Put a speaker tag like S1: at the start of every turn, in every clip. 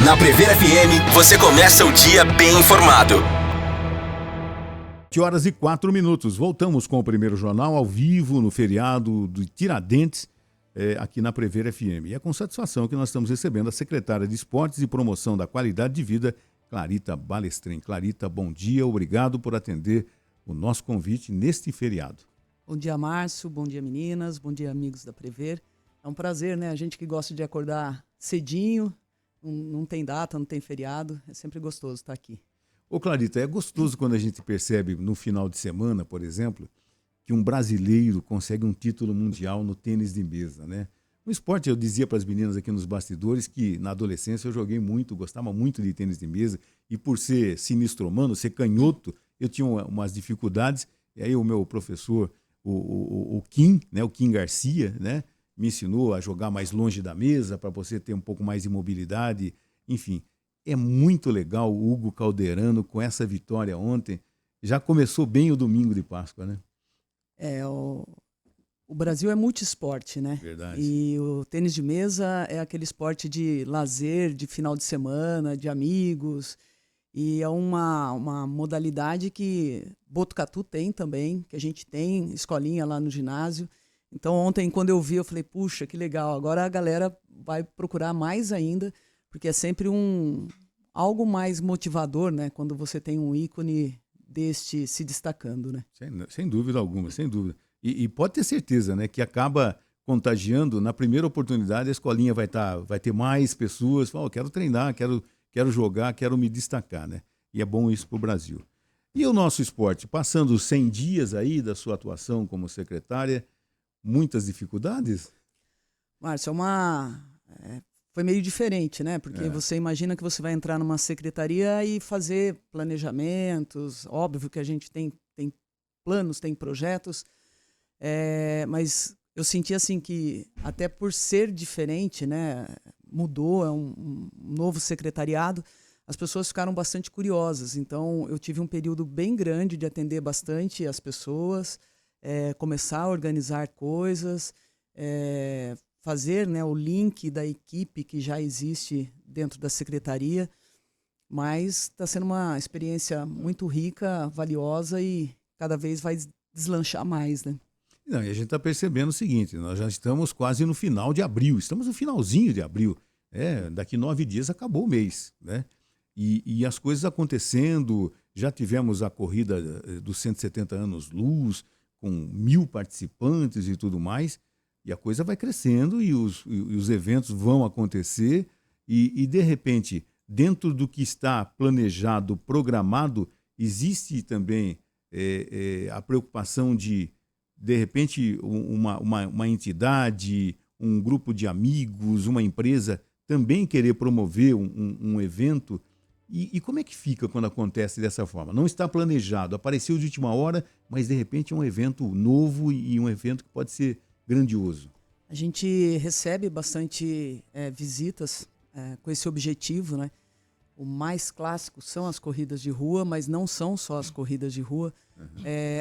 S1: Na Prever FM, você começa o dia bem informado.
S2: 7h04. Voltamos com o primeiro jornal ao vivo no feriado de Tiradentes, aqui na Prever FM. E é com satisfação que nós estamos recebendo a secretária de Esportes e Promoção da Qualidade de Vida, Clarita Balestrin. Clarita, bom dia, obrigado por atender o nosso convite neste feriado.
S3: Bom dia, Márcio, bom dia, meninas, bom dia, amigos da Prever. É um prazer, né? A gente que gosta de acordar cedinho, não tem data, não tem feriado, é sempre gostoso estar aqui.
S2: Ô Clarita, é gostoso quando a gente percebe no final de semana, por exemplo, que um brasileiro consegue um título mundial no tênis de mesa, né? No esporte, eu dizia para as meninas aqui nos bastidores que na adolescência eu joguei muito, gostava muito de tênis de mesa e por ser sinistromano, ser canhoto, eu tinha umas dificuldades. E aí o meu professor, o Kim, né, o Kim Garcia, né, me ensinou a jogar mais longe da mesa para você ter um pouco mais de mobilidade, enfim. É muito legal o Hugo Calderano com essa vitória ontem. Já começou bem o domingo de Páscoa, né?
S3: O Brasil é multiesporte, né?
S2: Verdade.
S3: E o tênis de mesa é aquele esporte de lazer, de final de semana, de amigos. E é uma modalidade que Botucatu tem também, que a gente tem escolinha lá no ginásio. Então ontem, quando eu vi, eu falei, puxa, que legal. Agora a galera vai procurar mais ainda, porque é sempre algo mais motivador, né? Quando você tem um ícone deste se destacando, né?
S2: Sem dúvida alguma, sem dúvida. E pode ter certeza, né, que acaba contagiando. Na primeira oportunidade, a escolinha vai ter mais pessoas. Falam, quero treinar, quero jogar, quero me destacar, né? E é bom isso para o Brasil. E o nosso esporte, passando os 100 dias aí da sua atuação como secretária, muitas dificuldades?
S3: Márcio, foi meio diferente, né? Porque você imagina que você vai entrar numa secretaria e fazer planejamentos. Óbvio que a gente tem planos, tem projetos, mas eu senti assim que, até por ser diferente, né? Mudou, é um novo secretariado, as pessoas ficaram bastante curiosas. Então, eu tive um período bem grande de atender bastante as pessoas, começar a organizar coisas, fazer, né, o link da equipe que já existe dentro da secretaria, mas está sendo uma experiência muito rica, valiosa e cada vez vai deslanchar mais, né?
S2: Não, e a gente está percebendo o seguinte, nós já estamos quase no final de abril, estamos no finalzinho de abril, daqui 9 dias acabou o mês, né? E as coisas acontecendo, já tivemos a corrida dos 170 anos luz, com 1.000 participantes e tudo mais, e a coisa vai crescendo e os eventos vão acontecer e, de repente, dentro do que está planejado, programado, existe também a preocupação de repente, uma entidade, um grupo de amigos, uma empresa também querer promover um evento. E como é que fica quando acontece dessa forma? Não está planejado, apareceu de última hora, mas de repente é um evento novo e um evento que pode ser grandioso.
S3: A gente recebe bastante visitas com esse objetivo, né? O mais clássico são as corridas de rua, mas não são só as corridas de rua.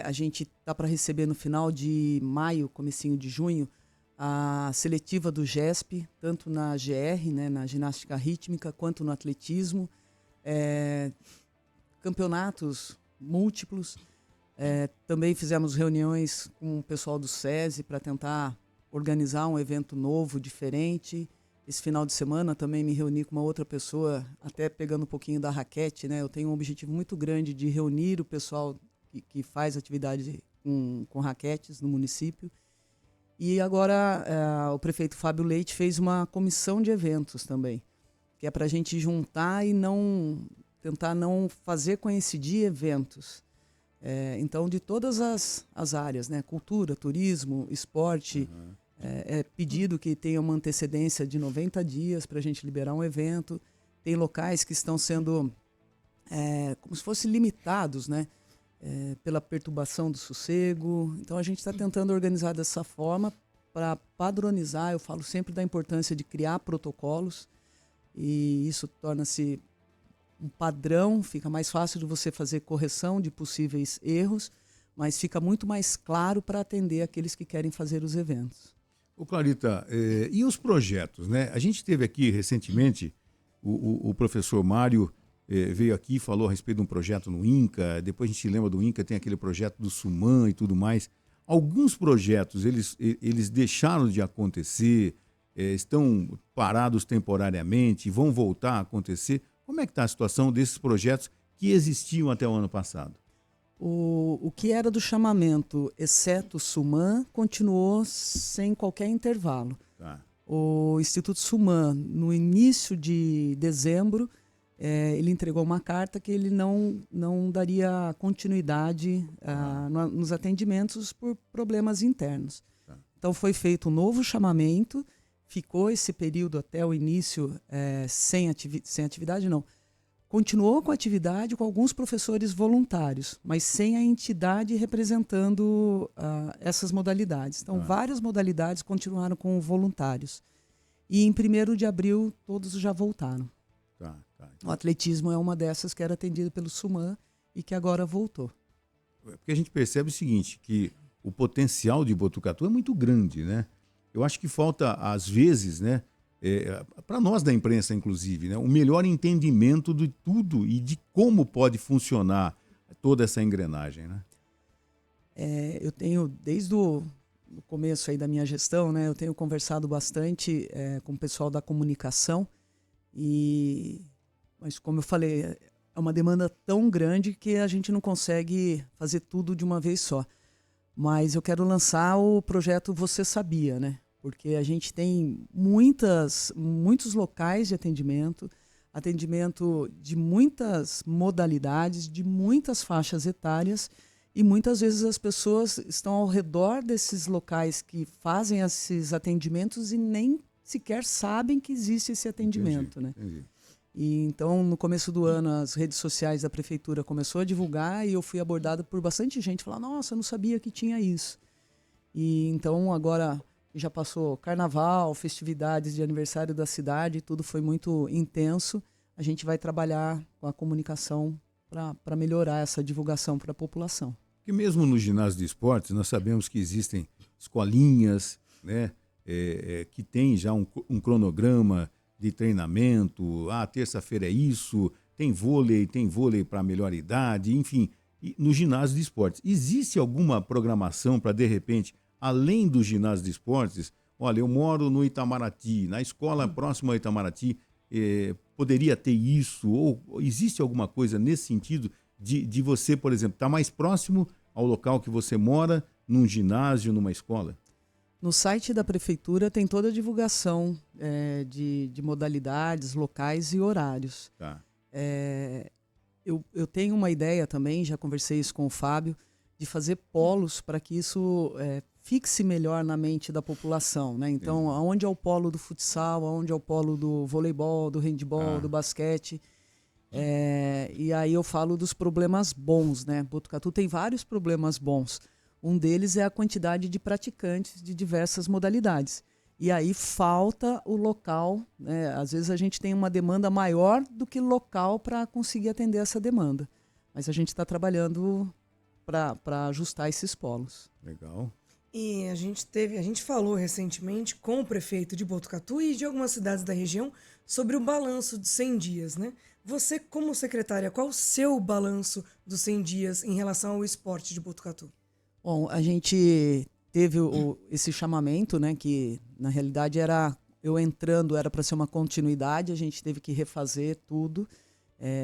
S3: A gente está para receber no final de maio, comecinho de junho, a seletiva do GESP, tanto na GR, né, na ginástica rítmica, quanto no atletismo. Campeonatos múltiplos. Também fizemos reuniões com o pessoal do SESI para tentar organizar um evento novo, diferente. Esse final de semana também me reuni com uma outra pessoa, até pegando um pouquinho da raquete, né? Eu tenho um objetivo muito grande de reunir o pessoal que faz atividade com raquetes no município. E agora o prefeito Fábio Leite fez uma comissão de eventos também, que é para a gente juntar e tentar não fazer coincidir eventos. Então, de todas as áreas, né? Cultura, turismo, esporte, é pedido que tenha uma antecedência de 90 dias para a gente liberar um evento. Tem locais que estão sendo como se fossem limitados, né? Pela perturbação do sossego. Então, a gente está tentando organizar dessa forma para padronizar. Eu falo sempre da importância de criar protocolos e isso torna-se um padrão, fica mais fácil de você fazer correção de possíveis erros, mas fica muito mais claro para atender aqueles que querem fazer os eventos.
S2: Ô Clarita, e os projetos, né? A gente teve aqui recentemente o professor Mário veio aqui e falou a respeito de um projeto no INCA, depois a gente lembra do INCA, tem aquele projeto do SUMAN e tudo mais. Alguns projetos, eles deixaram de acontecer, estão parados temporariamente, vão voltar a acontecer. Como é que está a situação desses projetos que existiam até o ano passado?
S3: O que era do chamamento, exceto o SUMAN, continuou sem qualquer intervalo.
S2: Tá.
S3: O Instituto SUMAN, no início de dezembro, ele entregou uma carta que ele não daria continuidade nos atendimentos por problemas internos.
S2: Tá.
S3: Então foi feito um novo chamamento, ficou esse período até o início sem atividade, não. Continuou com a atividade com alguns professores voluntários, mas sem a entidade representando essas modalidades. Então, várias modalidades continuaram com voluntários. E em 1º de abril, todos já voltaram.
S2: Tá.
S3: O atletismo é uma dessas que era atendido pelo SUMAN e que agora voltou.
S2: Porque a gente percebe o seguinte, que o potencial de Botucatu é muito grande, né? Eu acho que falta, às vezes, né, para nós da imprensa, inclusive, né, o melhor entendimento de tudo e de como pode funcionar toda essa engrenagem, né?
S3: Eu tenho, desde o começo aí da minha gestão, né, eu tenho conversado bastante com o pessoal da comunicação, mas como eu falei, é uma demanda tão grande que a gente não consegue fazer tudo de uma vez só. Mas eu quero lançar o projeto Você Sabia, né? Porque a gente tem muitos locais de atendimento de muitas modalidades, de muitas faixas etárias, e muitas vezes as pessoas estão ao redor desses locais que fazem esses atendimentos e nem sequer sabem que existe esse atendimento.
S2: Entendi.
S3: E então, no começo do ano, as redes sociais da prefeitura começou a divulgar e eu fui abordada por bastante gente, falar, nossa, eu não sabia que tinha isso. E então, agora já passou carnaval, festividades de aniversário da cidade, tudo foi muito intenso. A gente vai trabalhar com a comunicação para melhorar essa divulgação para a população.
S2: Porque mesmo no ginásio de esportes, nós sabemos que existem escolinhas, né, que tem já um cronograma de treinamento. Terça-feira é isso, tem vôlei para melhor idade, enfim. E no ginásio de esportes, existe alguma programação para, de repente, além do ginásio de esportes, olha, eu moro no Itamaraty, na escola próxima ao Itamaraty, poderia ter isso? Ou existe alguma coisa nesse sentido de você, por exemplo, estar mais próximo ao local que você mora, num ginásio, numa escola?
S3: No site da prefeitura tem toda a divulgação de modalidades, locais e horários.
S2: Tá.
S3: Eu tenho uma ideia também, já conversei isso com o Fábio, de fazer polos para que isso fixe melhor na mente da população, né? Então, aonde é o polo do futsal, aonde é o polo do voleibol, do handebol, do basquete. E aí eu falo dos problemas bons, né? Botucatu tem vários problemas bons. Um deles é a quantidade de praticantes de diversas modalidades. E aí falta o local, né? Às vezes a gente tem uma demanda maior do que local para conseguir atender essa demanda. Mas a gente está trabalhando para ajustar esses polos.
S2: Legal.
S4: E a gente falou recentemente com o prefeito de Botucatu e de algumas cidades da região sobre o balanço de 100 dias, né? Você, como secretária, qual o seu balanço dos 100 dias em relação ao esporte de Botucatu?
S3: Bom, a gente teve esse chamamento, né, que na realidade era para ser uma continuidade, a gente teve que refazer tudo,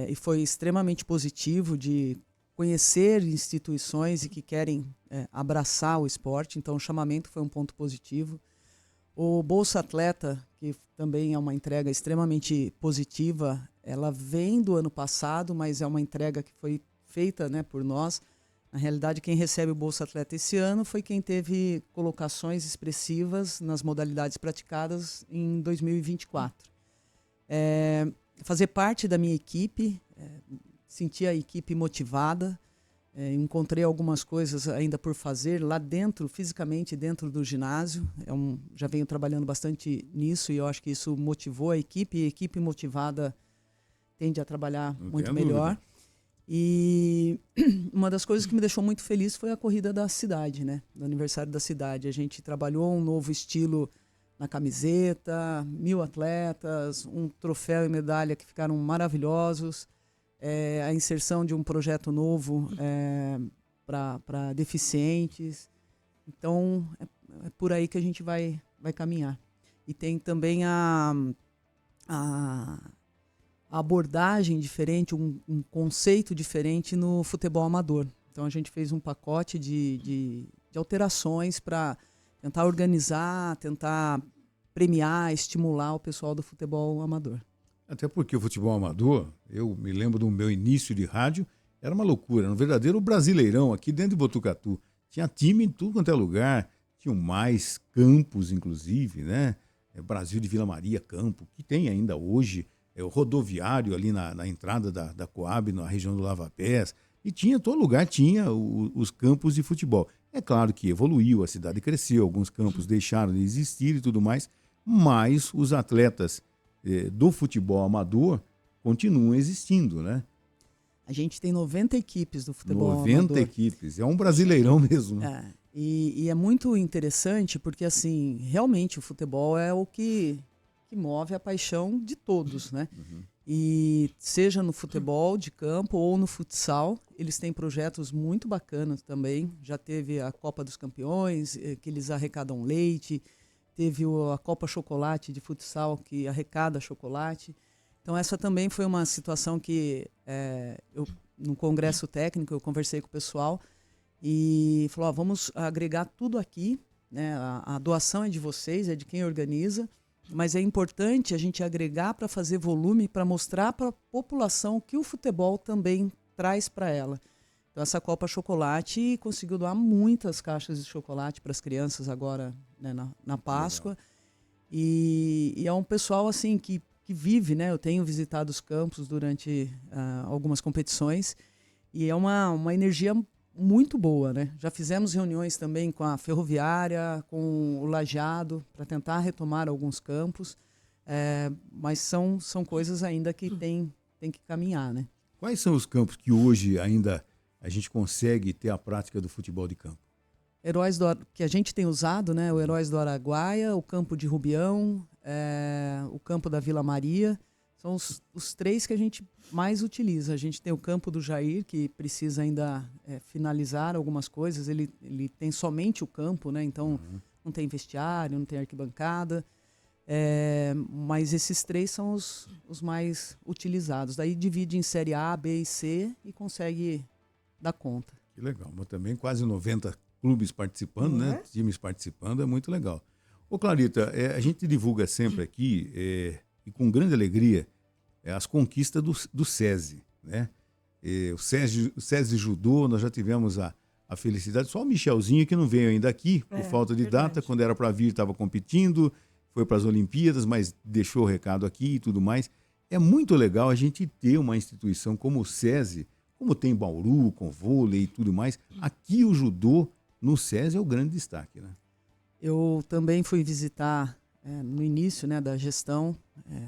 S3: e foi extremamente positivo de conhecer instituições e que querem abraçar o esporte, então o chamamento foi um ponto positivo. O Bolsa Atleta, que também é uma entrega extremamente positiva, ela vem do ano passado, mas é uma entrega que foi feita, né, por nós. Na realidade, quem recebe o Bolsa Atleta esse ano foi quem teve colocações expressivas nas modalidades praticadas em 2024. Fazer parte da minha equipe, sentir a equipe motivada, encontrei algumas coisas ainda por fazer lá dentro, fisicamente dentro do ginásio. Já venho trabalhando bastante nisso e eu acho que isso motivou a equipe, e a equipe motivada tende a trabalhar muito melhor. E uma das coisas que me deixou muito feliz foi a corrida da cidade, né? Do aniversário da cidade. A gente trabalhou um novo estilo na camiseta, 1.000 atletas, um troféu e medalha que ficaram maravilhosos, a inserção de um projeto novo para deficientes. Então, é por aí que a gente vai caminhar. E tem também a abordagem diferente, um conceito diferente no futebol amador. Então, a gente fez um pacote de alterações para tentar organizar, tentar premiar, estimular o pessoal do futebol amador.
S2: Até porque o futebol amador, eu me lembro do meu início de rádio, era uma loucura, era um verdadeiro brasileirão aqui dentro de Botucatu. Tinha time em tudo quanto é lugar, tinham mais campos, inclusive, né? Brasil de Vila Maria, campo, que tem ainda hoje, o rodoviário ali na entrada da Coab, na região do Lava Pés, e tinha, todo lugar tinha os campos de futebol. É claro que evoluiu, a cidade cresceu, alguns campos deixaram de existir e tudo mais, mas os atletas do futebol amador continuam existindo, né?
S3: A gente tem 90 equipes do futebol
S2: 90
S3: amador.
S2: equipes, é um brasileirão mesmo. Né?
S3: E é muito interessante porque, assim, realmente o futebol é o que move a paixão de todos, né? Uhum. E seja no futebol de campo ou no futsal, eles têm projetos muito bacanas também. Já teve a Copa dos Campeões, que eles arrecadam leite, teve a Copa Chocolate de futsal, que arrecada chocolate. Então essa também foi uma situação que no congresso técnico eu conversei com o pessoal e falou, vamos agregar tudo aqui, né? A doação é de vocês, é de quem organiza, mas é importante a gente agregar para fazer volume, para mostrar para a população que o futebol também traz para ela. Então essa Copa Chocolate conseguiu doar muitas caixas de chocolate para as crianças agora, né, na Páscoa. E é um pessoal assim que vive, né? Eu tenho visitado os campos durante algumas competições e é uma energia muito boa, né? Já fizemos reuniões também com a Ferroviária, com o Lajeado, para tentar retomar alguns campos, mas são coisas ainda que tem que caminhar, né?
S2: Quais são os campos que hoje ainda a gente consegue ter a prática do futebol de campo?
S3: Que a gente tem usado, né? O Heróis do Araguaia, o campo de Rubião, o campo da Vila Maria, são os três que a gente mais utiliza. A gente tem o campo do Jair, que precisa ainda finalizar algumas coisas, ele tem somente o campo, né? Então não tem vestiário, não tem arquibancada, mas esses três são os mais utilizados. Daí divide em série A, B e C e consegue dar conta.
S2: Que legal, mas também quase 90 clubes participando, né? Times participando, é muito legal. Ô Clarita, a gente divulga sempre aqui, e com grande alegria, as conquistas do SESI, né? O SESI Judô, nós já tivemos a felicidade, só o Michelzinho que não veio ainda aqui, por falta de data, quando era para vir estava competindo, foi para as Olimpíadas, mas deixou o recado aqui e tudo mais. É muito legal a gente ter uma instituição como o SESI, como tem Bauru, com vôlei e tudo mais. Aqui o judô no SESI é o grande destaque, né?
S3: Eu também fui visitar no início, né, da gestão,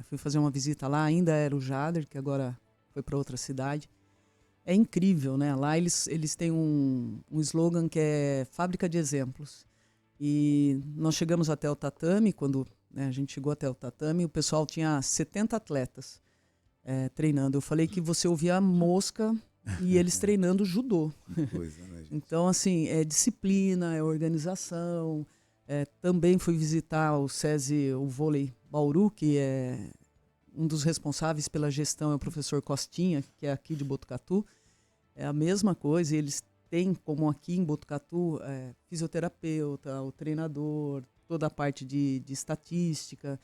S3: fui fazer uma visita lá, ainda era o Jader, que agora foi para outra cidade. É incrível, né? Lá eles têm um slogan que é Fábrica de Exemplos. E nós chegamos até o tatame, quando a gente chegou até o tatame, o pessoal tinha 70 atletas treinando. Eu falei que você ouvia a mosca e eles treinando judô.
S2: Coisa, né, gente?
S3: Então, assim, é disciplina, é organização. Também fui visitar o SESI, o vôlei Bauru, que é um dos responsáveis pela gestão, é o professor Costinha, que é aqui de Botucatu. É a mesma coisa, eles têm, como aqui em Botucatu, fisioterapeuta, o treinador, toda a parte de estatística.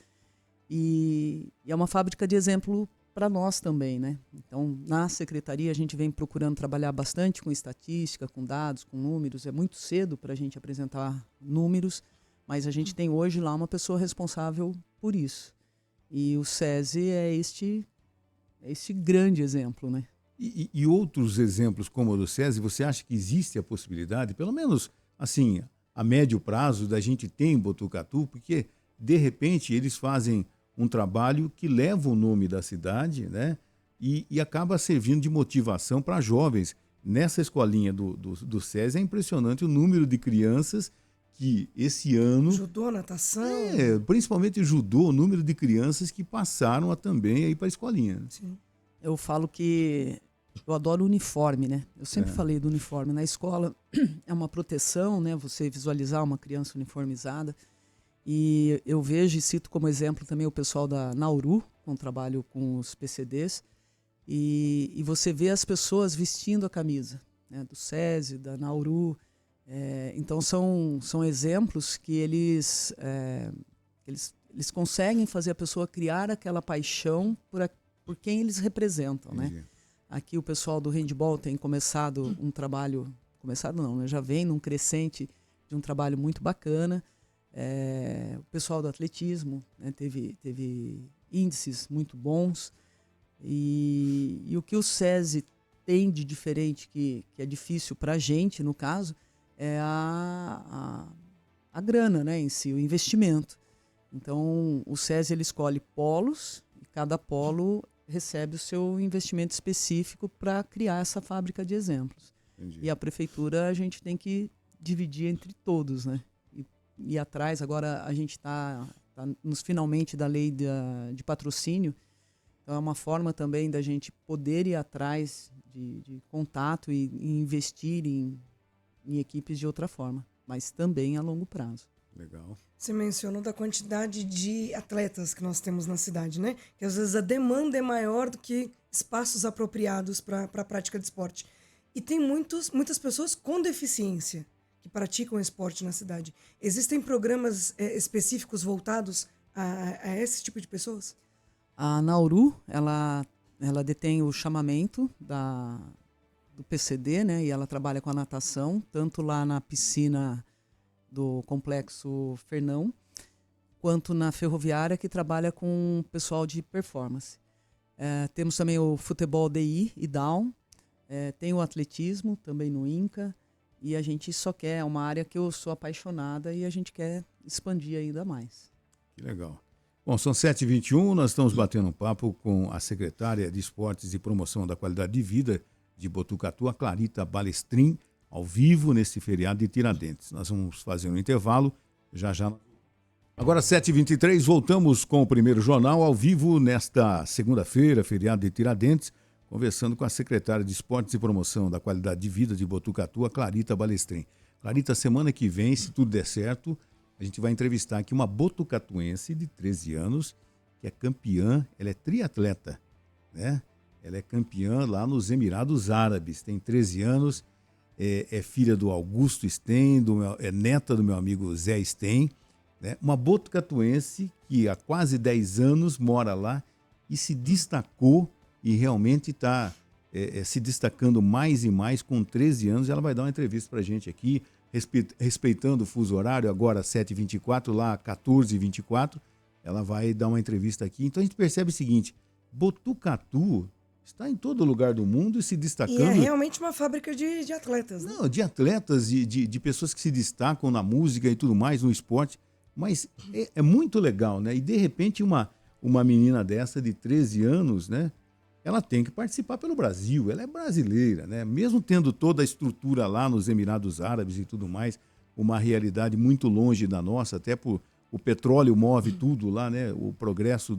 S3: E é uma fábrica de exemplo para nós também, né? Então, na secretaria, a gente vem procurando trabalhar bastante com estatística, com dados, com números. É muito cedo para a gente apresentar números, mas a gente tem hoje lá uma pessoa responsável por isso. E o SESI é este grande exemplo, né?
S2: E outros exemplos como o do SESI, você acha que existe a possibilidade, pelo menos assim, a médio prazo, da gente ter em Botucatu? Porque, de repente, eles fazem um trabalho que leva o nome da cidade, né? E acaba servindo de motivação para jovens. Nessa escolinha do SESI é impressionante o número de crianças que esse ano,
S4: Judô, natação.
S2: principalmente judô, o número de crianças que passaram a também ir para a escolinha.
S4: Sim.
S3: Eu falo que eu adoro uniforme, né? Eu sempre falei do uniforme. Na escola é uma proteção, né? Você visualizar uma criança uniformizada. E eu vejo e cito como exemplo também o pessoal da Nauru, com trabalho com os PCDs. E você vê as pessoas vestindo a camisa, né? Do SESI, da Nauru. Então são exemplos que eles conseguem fazer a pessoa criar aquela paixão por quem eles representam, né? Aqui o pessoal do handball tem começado um trabalho, começado não, né? Já vem num crescente de um trabalho muito bacana. O pessoal do atletismo, né? Teve índices muito bons. E o que o SESI tem de diferente, que é difícil para a gente, no caso, é a grana, né, em si, o investimento. Então, o SESI ele escolhe polos e cada polo recebe o seu investimento específico para criar essa fábrica de exemplos.
S2: Entendi.
S3: E a prefeitura a gente tem que dividir entre todos, né? E atrás, agora a gente está nos finalmente da lei de patrocínio. Então, é uma forma também da gente poder ir atrás de contato e investir em equipes de outra forma, mas também a longo prazo.
S2: Legal.
S4: Você mencionou da quantidade de atletas que nós temos na cidade, né? Que às vezes a demanda é maior do que espaços apropriados para a prática de esporte. E tem muitas pessoas com deficiência que praticam esporte na cidade. Existem programas específicos voltados a esse tipo de pessoas?
S3: A Nauru, ela detém o chamamento do PCD, né? E ela trabalha com a natação, tanto lá na piscina do Complexo Fernão, quanto na ferroviária, que trabalha com o pessoal de performance. Temos também o futebol DI e Down, tem o atletismo também no INCA, e a gente só quer, é uma área que eu sou apaixonada e a gente quer expandir ainda mais.
S2: Que legal. Bom, são 7h21, nós estamos batendo um papo com a secretária de Esportes e Promoção da Qualidade de Vida de Botucatu, a Clarita Balestrin, ao vivo nesse feriado de Tiradentes. Nós vamos fazer um intervalo, já. Agora 7h23, voltamos com o primeiro jornal ao vivo nesta segunda-feira, feriado de Tiradentes, conversando com a secretária de Esportes e Promoção da Qualidade de Vida de Botucatu, a Clarita Balestrin. Clarita, semana que vem, se tudo der certo, a gente vai entrevistar aqui uma botucatuense de 13 anos, que é campeã, ela é triatleta, né? Ela é campeã lá nos Emirados Árabes, tem 13 anos, é filha do Augusto Sten, é neta do meu amigo Zé Sten, né? Uma botucatuense que há quase 10 anos mora lá e se destacou e realmente está se destacando mais e mais com 13 anos. Ela vai dar uma entrevista para a gente aqui, respeitando o fuso horário, agora 7h24, lá 14h24, ela vai dar uma entrevista aqui. Então a gente percebe o seguinte, Botucatu está em todo lugar do mundo e se destacando.
S4: E é realmente uma fábrica de atletas, né?
S2: Não, de atletas, de pessoas que se destacam na música e tudo mais, no esporte. Mas é muito legal, né? E de repente uma menina dessa de 13 anos, né? Ela tem que participar pelo Brasil, ela é brasileira, né? Mesmo tendo toda a estrutura lá nos Emirados Árabes e tudo mais, uma realidade muito longe da nossa, até por o petróleo move tudo lá, né? O progresso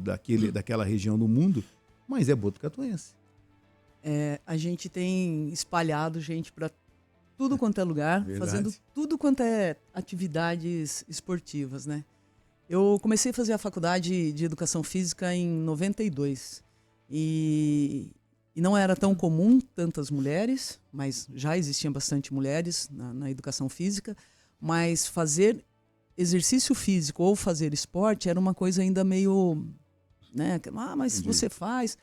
S2: daquela região do mundo, mas é botucatuense.
S3: A gente tem espalhado gente para tudo quanto é lugar,
S2: Verdade.
S3: fazendo tudo quanto é atividades esportivas, né? Eu comecei a fazer a faculdade de Educação Física em 92 e não era tão comum tantas mulheres, mas já existiam bastante mulheres na Educação Física, mas fazer exercício físico ou fazer esporte era uma coisa ainda meio, né? Mas
S2: Entendi.
S3: você faz.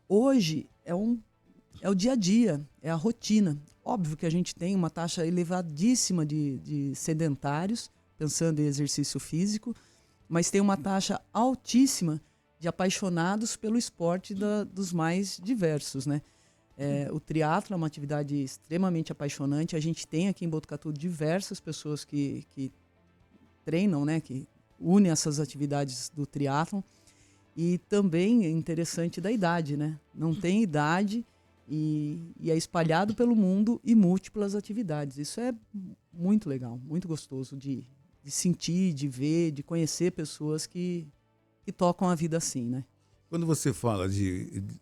S3: Hoje é o dia a dia, é a rotina. Óbvio que a gente tem uma taxa elevadíssima de sedentários, pensando em exercício físico, mas tem uma taxa altíssima de apaixonados pelo esporte dos mais diversos, né? O triatlo é uma atividade extremamente apaixonante. A gente tem aqui em Botucatu diversas pessoas que treinam, né? Que unem essas atividades do triatlo. E também é interessante da idade, né? Não tem idade e é espalhado pelo mundo e múltiplas atividades. Isso é muito legal, muito gostoso de sentir, de ver, de conhecer pessoas que tocam a vida assim, né?
S2: Quando você fala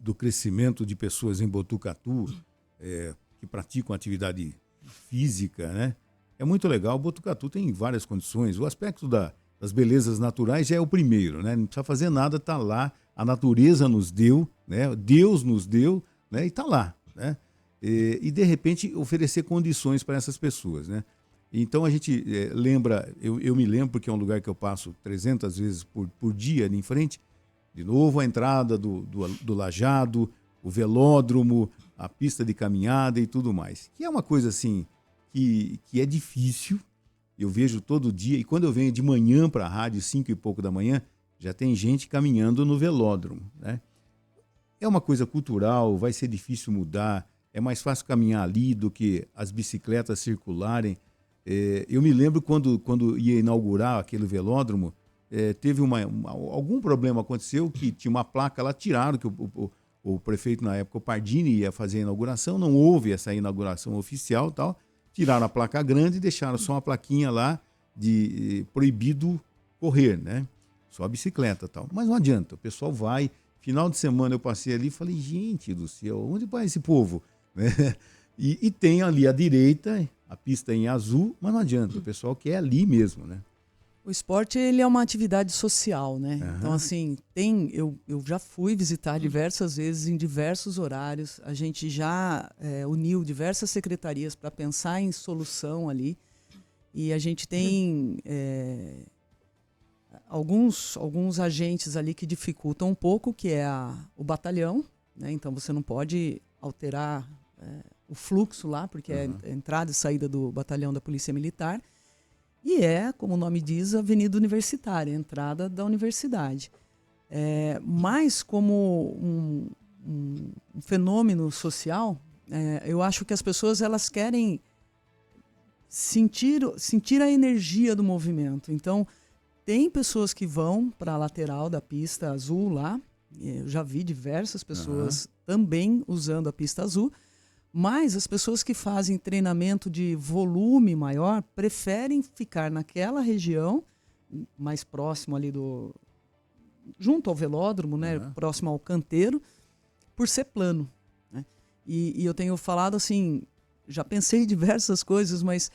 S2: do crescimento de pessoas em Botucatu, que praticam atividade física, né? É muito legal. Botucatu tem várias condições. O aspecto das belezas naturais já é o primeiro, né? Não precisa fazer nada, está lá. A natureza nos deu, né? Deus nos deu, né? E está lá, né? E, de repente, oferecer condições para essas pessoas, né? Então, a gente lembra, eu me lembro, porque é um lugar que eu passo 300 vezes por dia ali em frente. De novo, a entrada do Lajado, o velódromo, a pista de caminhada e tudo mais. Que é uma coisa assim que é difícil, eu vejo todo dia, e quando eu venho de manhã para a rádio, 5 e pouco da manhã, já tem gente caminhando no velódromo, né? É uma coisa cultural, vai ser difícil mudar, é mais fácil caminhar ali do que as bicicletas circularem. Eu me lembro quando ia inaugurar aquele velódromo, teve algum problema aconteceu, que tinha uma placa lá, tiraram, que o prefeito na época, o Pardini, ia fazer a inauguração, não houve essa inauguração oficial e tal, tiraram a placa grande e deixaram só uma plaquinha lá de proibido correr, né? Só a bicicleta e tal. Mas não adianta, o pessoal vai. Final de semana eu passei ali e falei, gente do céu, onde vai esse povo? Né? E tem ali à direita, a pista em azul, mas não adianta, o pessoal quer ali mesmo, né?
S3: O esporte, ele é uma atividade social, né?
S2: Uhum.
S3: Então, assim, eu já fui visitar diversas vezes, em diversos horários. A gente já uniu diversas secretarias para pensar em solução ali. E a gente tem alguns agentes ali que dificultam um pouco, que é o batalhão, né? Então, você não pode alterar o fluxo lá, porque é a entrada e saída do batalhão da Polícia Militar. E como o nome diz, a Avenida Universitária, a entrada da universidade. Mas como um fenômeno social, eu acho que as pessoas elas querem sentir a energia do movimento. Então, tem pessoas que vão para a lateral da pista azul lá, eu já vi diversas pessoas também usando a pista azul, mas as pessoas que fazem treinamento de volume maior preferem ficar naquela região, mais próximo ali junto ao velódromo, né, próximo ao canteiro, por ser plano, né? E eu tenho falado assim, já pensei em diversas coisas, mas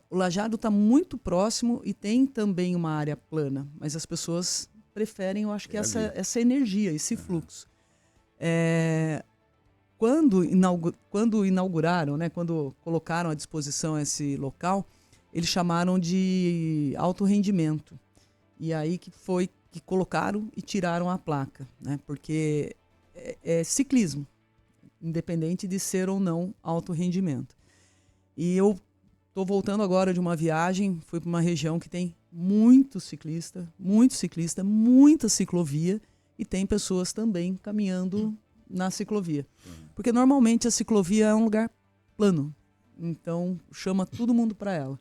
S3: o Lajado está muito próximo e tem também uma área plana, mas as pessoas preferem, eu acho que essa energia, esse fluxo. Quando inauguraram, né, quando colocaram à disposição esse local, eles chamaram de alto rendimento. E aí que colocaram e tiraram a placa, né, porque é ciclismo, independente de ser ou não alto rendimento. E eu estou voltando agora de uma viagem, fui para uma região que tem muito ciclista, muita ciclovia, e tem pessoas também caminhando na ciclovia. Porque normalmente a ciclovia é um lugar plano, então chama todo mundo para ela.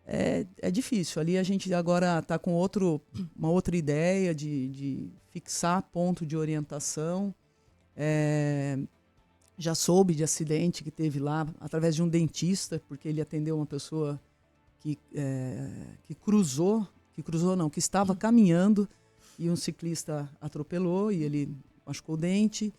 S3: É difícil. Ali a gente agora está com uma outra ideia de fixar ponto de orientação. Já soube de acidente que teve lá através de um dentista, porque ele atendeu uma pessoa que estava caminhando e um ciclista atropelou e ele machucou o dente.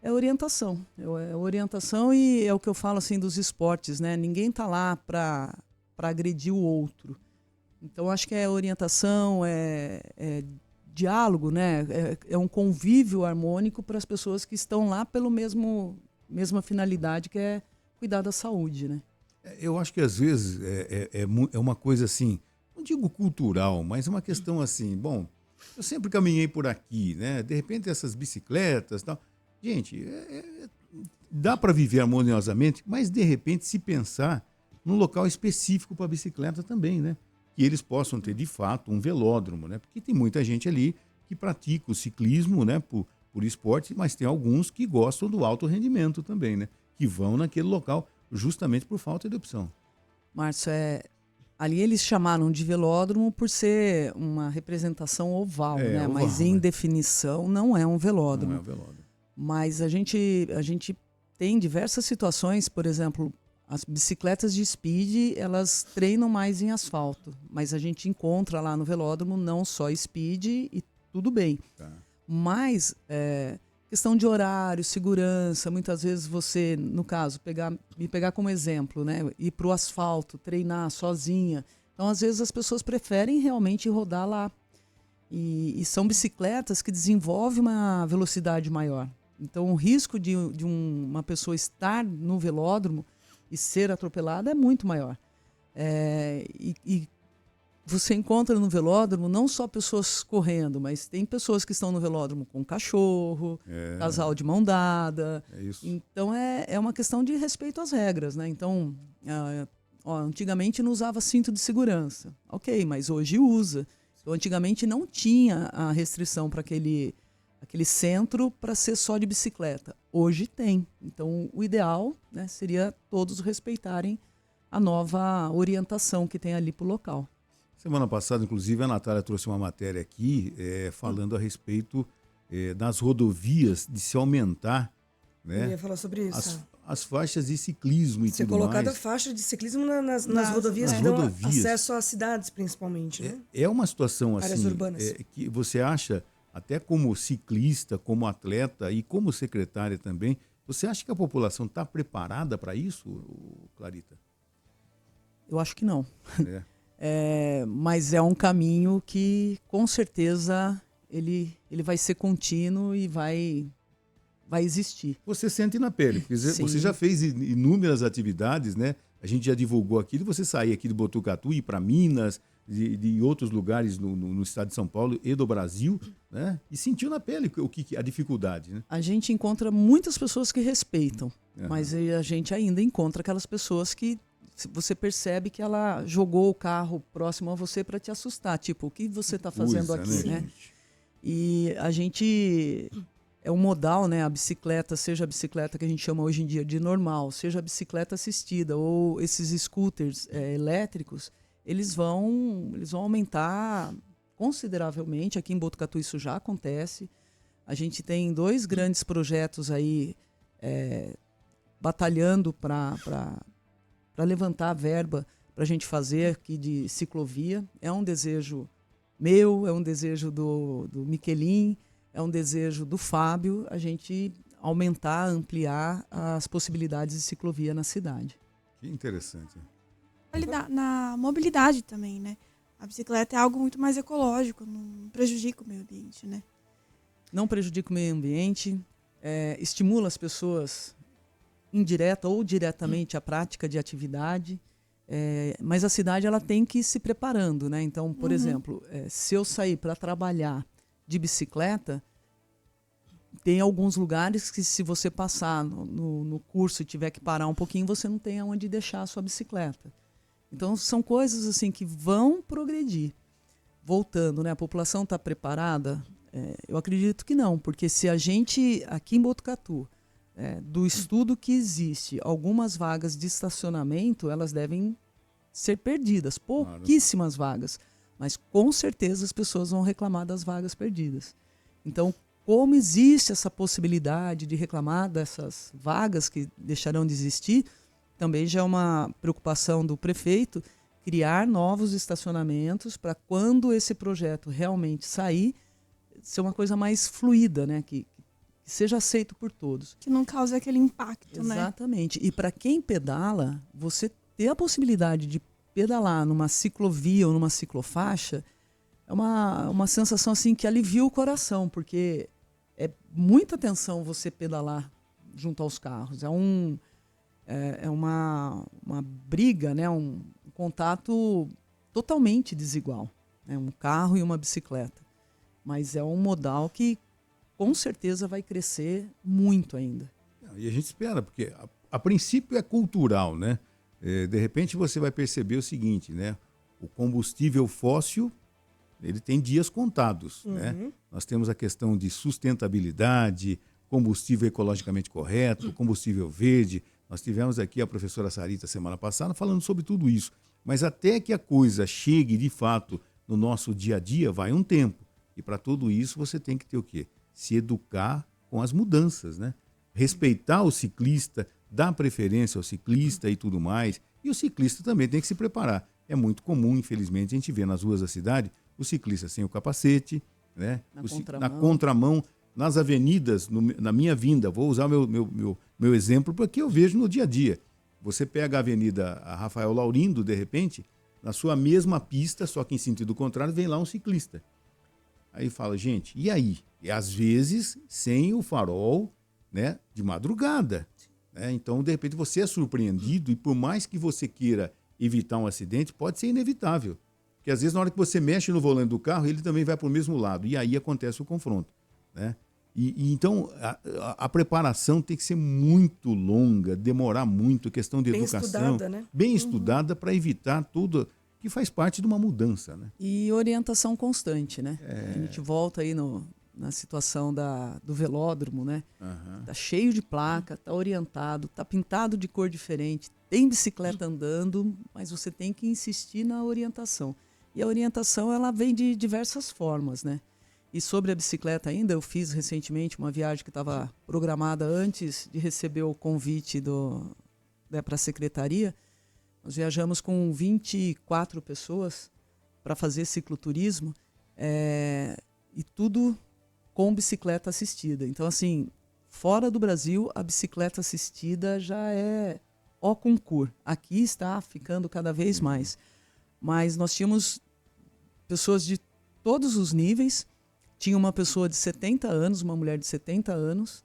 S3: É orientação. É orientação e é o que eu falo assim dos esportes, né? Ninguém está lá para agredir o outro. Então, acho que é orientação, é diálogo, né? É um convívio harmônico para as pessoas que estão lá pela mesma finalidade, que é cuidar da saúde, né?
S2: Eu acho que às vezes é uma coisa assim, não digo cultural, mas é uma questão assim, bom, eu sempre caminhei por aqui, né? De repente essas bicicletas e tal. Gente, dá para viver harmoniosamente, mas de repente se pensar num local específico para bicicleta também, né? Que eles possam ter de fato um velódromo, né? Porque tem muita gente ali que pratica o ciclismo, né? Por esporte, mas tem alguns que gostam do alto rendimento também, né? Que vão naquele local justamente por falta de opção.
S3: Márcio, ali eles chamaram de velódromo por ser uma representação oval, né?
S2: Oval,
S3: mas em definição não é um velódromo.
S2: Não é um velódromo.
S3: Mas a gente tem diversas situações, por exemplo, as bicicletas de speed, elas treinam mais em asfalto, mas a gente encontra lá no velódromo não só speed e tudo bem.
S2: Tá.
S3: Mas questão de horário, segurança, muitas vezes você, no caso, me pegar como exemplo, né, ir para o asfalto, treinar sozinha. Então, às vezes, as pessoas preferem realmente rodar lá. E são bicicletas que desenvolvem uma velocidade maior. Então, o risco de uma pessoa estar no velódromo e ser atropelada é muito maior. E você encontra no velódromo não só pessoas correndo, mas tem pessoas que estão no velódromo com cachorro, casal de mão dada.
S2: É isso.
S3: Então, é uma questão de respeito às regras, né? Então, antigamente não usava cinto de segurança. Ok, mas hoje usa. Então, antigamente não tinha a restrição para aquele centro para ser só de bicicleta. Hoje tem. Então, o ideal, né, seria todos respeitarem a nova orientação que tem ali para o local.
S2: Semana passada, inclusive, a Natália trouxe uma matéria aqui falando a respeito das rodovias, de se aumentar, né,
S4: Eu ia falar sobre isso.
S2: as faixas de ciclismo e
S4: Ser
S2: tudo
S4: colocada
S2: mais.
S4: faixa de ciclismo nas rodovias
S2: nas
S4: que dão
S2: rodovias.
S4: acesso às cidades, principalmente, né?
S2: É uma situação
S4: Áreas
S2: assim
S4: urbanas.
S2: que você acha, até como ciclista, como atleta e como secretária também, você acha que a população está preparada para isso, Clarita?
S3: Eu acho que não.
S2: É.
S3: Mas é um caminho que, com certeza, ele vai ser contínuo e vai existir.
S2: Você sente na pele, porque
S3: Sim.
S2: você já fez inúmeras atividades, né? A gente já divulgou aqui, de você sair aqui de Botucatu e ir para Minas, de outros lugares no estado de São Paulo e do Brasil, né? E sentiu na pele a dificuldade, né?
S3: A gente encontra muitas pessoas que respeitam,
S2: Aham.
S3: mas a gente ainda encontra aquelas pessoas que você percebe que ela jogou o carro próximo a você para te assustar. Tipo, o que você está fazendo
S2: Coisa,
S3: aqui, né?
S2: gente?
S3: E a gente... É um modal, né? A bicicleta, seja a bicicleta que a gente chama hoje em dia de normal, seja a bicicleta assistida ou esses scooters elétricos, eles vão aumentar consideravelmente. Aqui em Botucatu isso já acontece. A gente tem 2 grandes projetos aí batalhando para levantar a verba para a gente fazer aqui de ciclovia. É um desejo meu, é um desejo do Miquelin, é um desejo do Fábio, a gente aumentar, ampliar as possibilidades de ciclovia na cidade.
S2: Que interessante.
S5: Na mobilidade também, né? A bicicleta é algo muito mais ecológico, não prejudica o meio ambiente, né?
S3: Não prejudica o meio ambiente, estimula as pessoas indireta ou diretamente à prática de atividade, mas a cidade ela tem que ir se preparando, né? Então, por exemplo, se eu sair para trabalhar de bicicleta, tem alguns lugares que se você passar no curso e tiver que parar um pouquinho, você não tem aonde deixar a sua bicicleta. Então, são coisas assim que vão progredir. Voltando, né? A população está preparada? Eu acredito que não, porque se a gente, aqui em Botucatu, do estudo que existe, algumas vagas de estacionamento, elas devem ser perdidas, pouquíssimas vagas. Mas com certeza as pessoas vão reclamar das vagas perdidas. Então, como existe essa possibilidade de reclamar dessas vagas que deixarão de existir, também já é uma preocupação do prefeito criar novos estacionamentos para quando esse projeto realmente sair, ser uma coisa mais fluida, né? Que seja aceito por todos.
S5: Que não cause aquele impacto, né?
S3: Exatamente. E para quem pedala, você ter a possibilidade de pedalar numa ciclovia ou numa ciclofaixa é uma sensação assim que alivia o coração, porque é muita tensão você pedalar junto aos carros. É uma briga, né? Um contato totalmente desigual, né? Um carro e uma bicicleta. Mas é um modal que com certeza vai crescer muito ainda.
S2: E a gente espera, porque a princípio é cultural, né? De repente você vai perceber o seguinte, né? O combustível fóssil, ele tem dias contados, né? Nós temos a questão de sustentabilidade, combustível ecologicamente correto, combustível verde. Nós tivemos aqui a professora Sarita semana passada falando sobre tudo isso. Mas até que a coisa chegue de fato no nosso dia a dia, vai um tempo. E para tudo isso você tem que ter o quê? Se educar com as mudanças, né? Respeitar o ciclista, dá preferência ao ciclista e tudo mais. E o ciclista também tem que se preparar. É muito comum, infelizmente, a gente vê nas ruas da cidade o ciclista sem o capacete, né? Na contramão, nas avenidas, na minha vinda. Vou usar meu exemplo porque eu vejo no dia a dia. Você pega a Avenida Rafael Laurindo, de repente, na sua mesma pista, só que em sentido contrário, vem lá um ciclista. Aí fala, gente, e aí? E às vezes sem o farol, né, de madrugada. Né? Então, de repente, você é surpreendido e por mais que você queira evitar um acidente, pode ser inevitável. Porque às vezes na hora que você mexe no volante do carro, ele também vai para o mesmo lado. E aí acontece o confronto. Né? Então, a preparação tem que ser muito longa, demorar muito, questão de educação. Bem estudada, né? Bem estudada para evitar tudo que faz parte de uma mudança. Né?
S3: E orientação constante, né? A gente volta aí na situação do velódromo, né? Tá cheio de placa, tá orientado, tá pintado de cor diferente, tem bicicleta andando, mas você tem que insistir na orientação. E a orientação, ela vem de diversas formas, né? E sobre a bicicleta ainda, eu fiz recentemente uma viagem que estava programada antes de receber o convite para a secretaria. Nós viajamos com 24 pessoas para fazer cicloturismo e tudo com bicicleta assistida. Então, assim, fora do Brasil, a bicicleta assistida já é au concurso. Aqui está ficando cada vez mais. Mas nós tínhamos pessoas de todos os níveis. Tinha uma pessoa de 70 anos, uma mulher de 70 anos,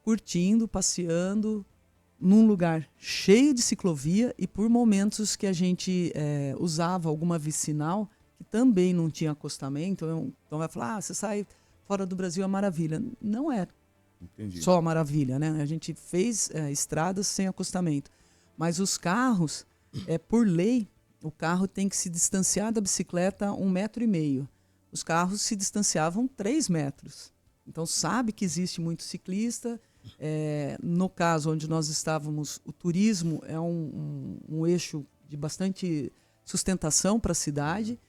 S3: curtindo, passeando, num lugar cheio de ciclovia e por momentos que a gente usava alguma vicinal que também não tinha acostamento. Então vai falar, você sai fora do Brasil é maravilha. Não é só a maravilha, né? A gente fez estradas sem acostamento. Mas os carros, por lei, o carro tem que se distanciar da bicicleta 1,5 m. Os carros se distanciavam 3 metros. Então sabe que existe muito ciclista. No caso onde nós estávamos, o turismo é um eixo de bastante sustentação para a cidade,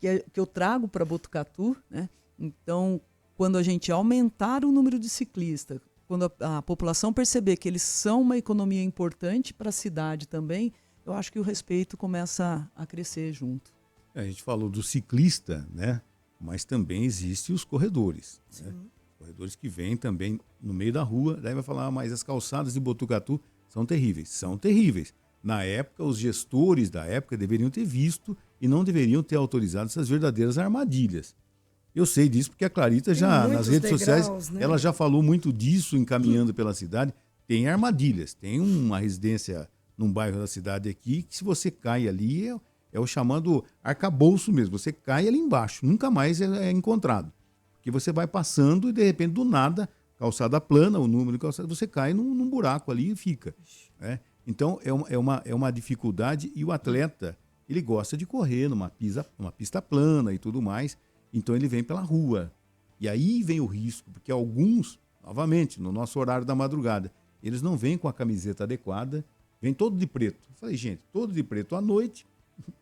S3: que eu trago para Botucatu, né? Então, quando a gente aumentar o número de ciclistas, quando a população perceber que eles são uma economia importante para a cidade também, eu acho que o respeito começa a crescer junto.
S2: A gente falou do ciclista, né? Mas também existem os corredores. Né? Corredores que vêm também no meio da rua, daí vai falar, mas as calçadas de Botucatu são terríveis. São terríveis. Na época, os gestores da época deveriam ter visto e não deveriam ter autorizado essas verdadeiras armadilhas. Eu sei disso porque a Clarita já, nas redes sociais, né? Ela já falou muito disso, encaminhando pela cidade. Tem armadilhas. Tem uma residência num bairro da cidade aqui que se você cai ali, é o chamado arcabouço mesmo. Você cai ali embaixo, nunca mais é encontrado. Porque você vai passando e, de repente, do nada, calçada plana, o número de calçada, você cai num buraco ali e fica. Né? Então, é uma dificuldade e o atleta, ele gosta de correr numa pista plana e tudo mais, então ele vem pela rua. E aí vem o risco, porque alguns, novamente, no nosso horário da madrugada, eles não vêm com a camiseta adequada, vêm todo de preto. Eu falei, gente, todo de preto à noite,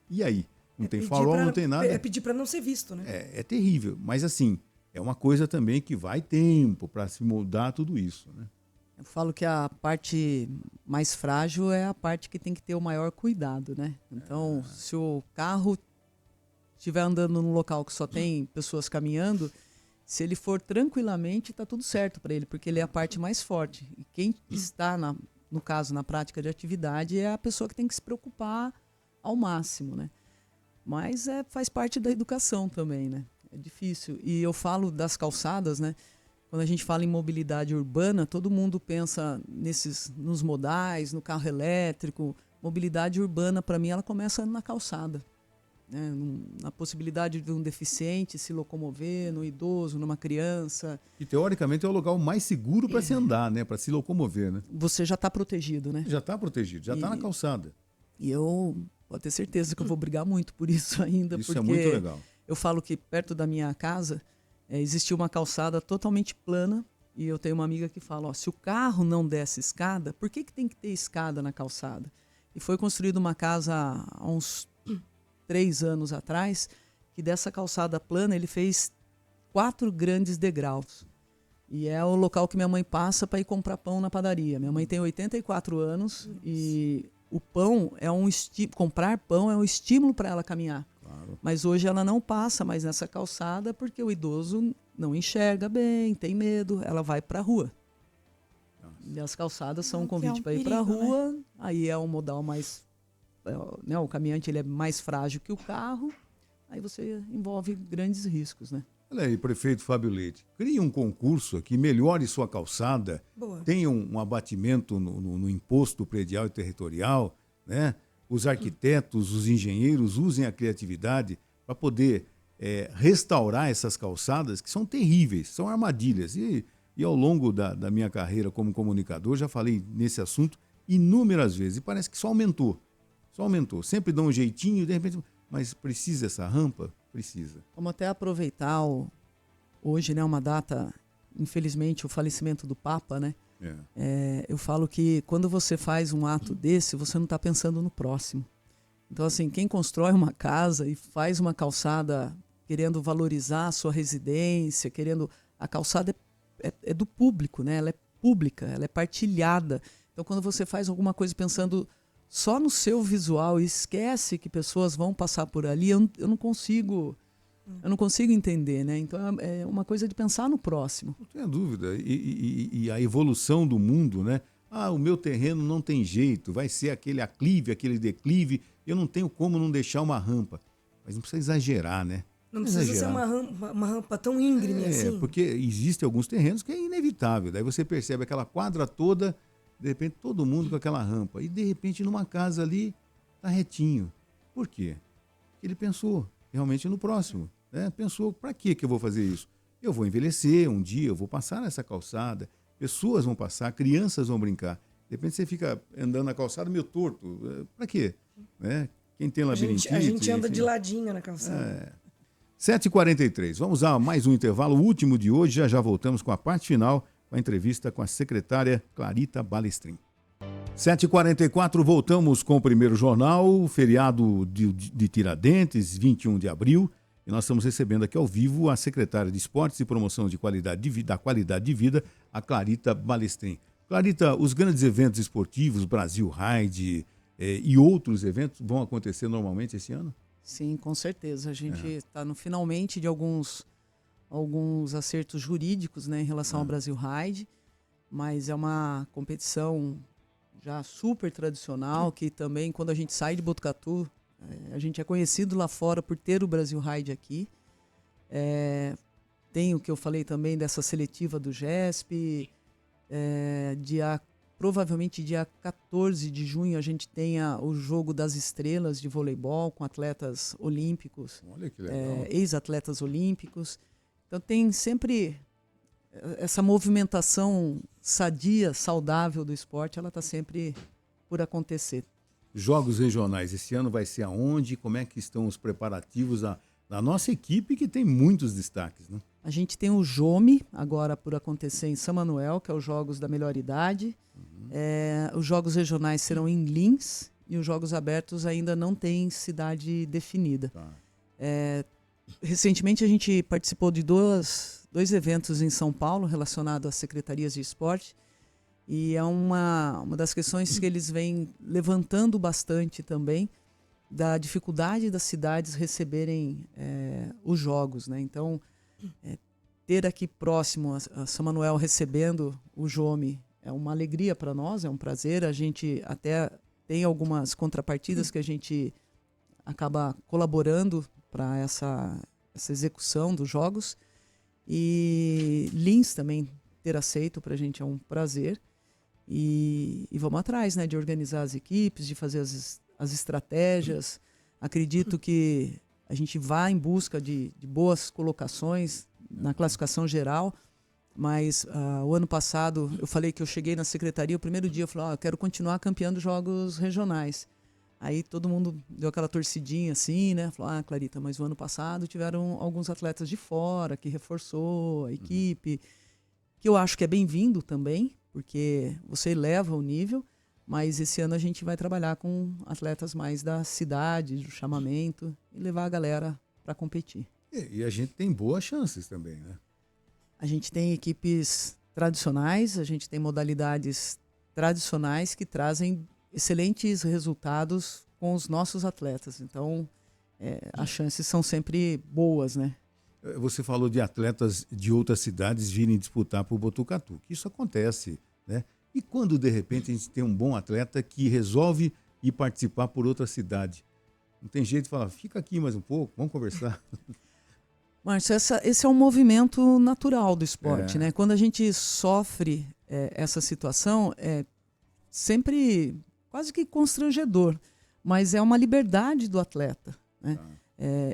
S2: e aí? Não tem farol, não tem nada.
S4: É pedir para não ser visto, né?
S2: É terrível, mas assim, é uma coisa também que vai tempo para se moldar tudo isso, né?
S3: Eu falo que a parte mais frágil é a parte que tem que ter o maior cuidado, né? Então, se o carro estiver andando num local que só tem pessoas caminhando, se ele for tranquilamente, está tudo certo para ele, porque ele é a parte mais forte. E quem está, no caso, na prática de atividade, é a pessoa que tem que se preocupar ao máximo, né? Mas faz parte da educação também, né? É difícil. E eu falo das calçadas, né? Quando a gente fala em mobilidade urbana, todo mundo pensa nos modais, no carro elétrico. Mobilidade urbana, para mim, ela começa na calçada. Né? Na possibilidade de um deficiente se locomover, no idoso, numa criança.
S2: E, teoricamente, é o local mais seguro para se andar, né? Para se locomover, né?
S3: Você já está protegido, né?
S2: Já está protegido, já está na calçada.
S3: E eu pode ter certeza que eu vou brigar muito por isso ainda.
S2: Isso
S3: porque
S2: é muito legal.
S3: Eu falo que perto da minha casa existia uma calçada totalmente plana e eu tenho uma amiga que fala, se o carro não desce escada, por que tem que ter escada na calçada? E foi construída uma casa há uns 3 anos atrás, que dessa calçada plana ele fez 4 grandes degraus. E é o local que minha mãe passa para ir comprar pão na padaria. Minha mãe tem 84 anos e o pão é comprar pão é um estímulo para ela caminhar.
S2: Claro.
S3: Mas hoje ela não passa mais nessa calçada porque o idoso não enxerga bem, tem medo, ela vai para a rua. E as calçadas são um convite para ir para a rua, né? Aí é um modal mais... né, o caminhante ele é mais frágil que o carro, aí você envolve grandes riscos, né?
S2: Olha aí, prefeito Fábio Leite, crie um concurso que melhore sua calçada, tenha um abatimento no imposto predial e territorial, né? Os arquitetos, os engenheiros usem a criatividade para poder restaurar essas calçadas que são terríveis, são armadilhas. E ao longo da minha carreira como comunicador, já falei nesse assunto inúmeras vezes, e parece que só aumentou. Só aumentou. Sempre dá um jeitinho, de repente... Mas precisa essa rampa? Precisa.
S3: Vamos até aproveitar hoje, né, uma data, infelizmente, o falecimento do Papa, né? Eu falo que quando você faz um ato desse, você não está pensando no próximo. Então, assim, quem constrói uma casa e faz uma calçada querendo valorizar a sua residência, a calçada é do público, né? Ela é pública, ela é partilhada. Então, quando você faz alguma coisa pensando só no seu visual e esquece que pessoas vão passar por ali, eu não consigo entender, né? Então é uma coisa de pensar no próximo.
S2: Não tenha dúvida. E a evolução do mundo, né? O meu terreno não tem jeito, vai ser aquele aclive, aquele declive, eu não tenho como não deixar uma rampa. Mas não precisa exagerar, né?
S4: Não precisa ser uma rampa tão íngreme assim.
S2: Porque existem alguns terrenos que é inevitável. Daí você percebe aquela quadra toda, de repente todo mundo com aquela rampa. E de repente numa casa ali, tá retinho. Por quê? Porque ele pensou realmente no próximo. Né? Pensou, para que eu vou fazer isso? Eu vou envelhecer, um dia eu vou passar nessa calçada, pessoas vão passar, crianças vão brincar. De repente você fica andando na calçada meio torto. Para quê? Né? Quem tem labirintite...
S4: A gente anda de ladinho na calçada.
S2: 7h43. Vamos a mais um intervalo, o último de hoje. Já voltamos com a parte final, com a entrevista com a secretária Clarita Balestrin. 7h44, voltamos com o primeiro jornal, feriado de Tiradentes, 21 de abril. E nós estamos recebendo aqui ao vivo a secretária de Esportes e Promoção da Qualidade de Vida, a Clarita Balestrin. Clarita, os grandes eventos esportivos, Brasil Ride e outros eventos vão acontecer normalmente esse ano?
S3: Sim, com certeza. A gente está no finalmente de alguns acertos jurídicos, né, em relação ao Brasil Ride, mas é uma competição já super tradicional, que também, quando a gente sai de Botucatu, a gente é conhecido lá fora por ter o Brasil Ride aqui. Tem o que eu falei também dessa seletiva do GESP, provavelmente dia 14 de junho a gente tenha o Jogo das Estrelas de voleibol com atletas olímpicos.
S2: Olha que legal.
S3: Ex-atletas olímpicos. Então tem sempre essa movimentação sadia, saudável do esporte, ela está sempre por acontecer.
S2: Jogos regionais, esse ano vai ser aonde? Como é que estão os preparativos da nossa equipe, que tem muitos destaques, né?
S3: A gente tem o JOME, agora por acontecer em São Manuel, que é os Jogos da Melhor Idade. Os Jogos Regionais serão em Lins e os Jogos Abertos ainda não têm cidade definida.
S2: Tá.
S3: Recentemente a gente participou de dois eventos em São Paulo relacionados às secretarias de esporte, e é uma das questões que eles vêm levantando bastante também, da dificuldade das cidades receberem os jogos, né? Então, ter aqui próximo a São Manuel recebendo o JOME é uma alegria para nós, é um prazer. A gente até tem algumas contrapartidas que a gente acaba colaborando para essa execução dos jogos. E Lins também ter aceito para a gente é um prazer. E vamos atrás, né, de organizar as equipes, de fazer as estratégias. Acredito que a gente vai em busca de boas colocações na classificação geral, mas o ano passado eu falei que eu cheguei na secretaria, o primeiro dia eu falei, eu quero continuar campeando jogos regionais. Aí todo mundo deu aquela torcidinha assim, né? Falou, Clarita, mas o ano passado tiveram alguns atletas de fora que reforçou a equipe, que eu acho que é bem-vindo também, porque você eleva o nível, mas esse ano a gente vai trabalhar com atletas mais da cidade, do chamamento, e levar a galera para competir.
S2: E a gente tem boas chances também, né?
S3: A gente tem equipes tradicionais, a gente tem modalidades tradicionais que trazem excelentes resultados com os nossos atletas. Então, as chances são sempre boas, né?
S2: Você falou de atletas de outras cidades virem disputar por Botucatu, que isso acontece, né? E quando, de repente, a gente tem um bom atleta que resolve ir participar por outra cidade? Não tem jeito de falar, fica aqui mais um pouco, vamos conversar.
S3: Márcio, esse é um movimento natural do esporte, né? Quando a gente sofre essa situação, é sempre quase que constrangedor, mas é uma liberdade do atleta, né?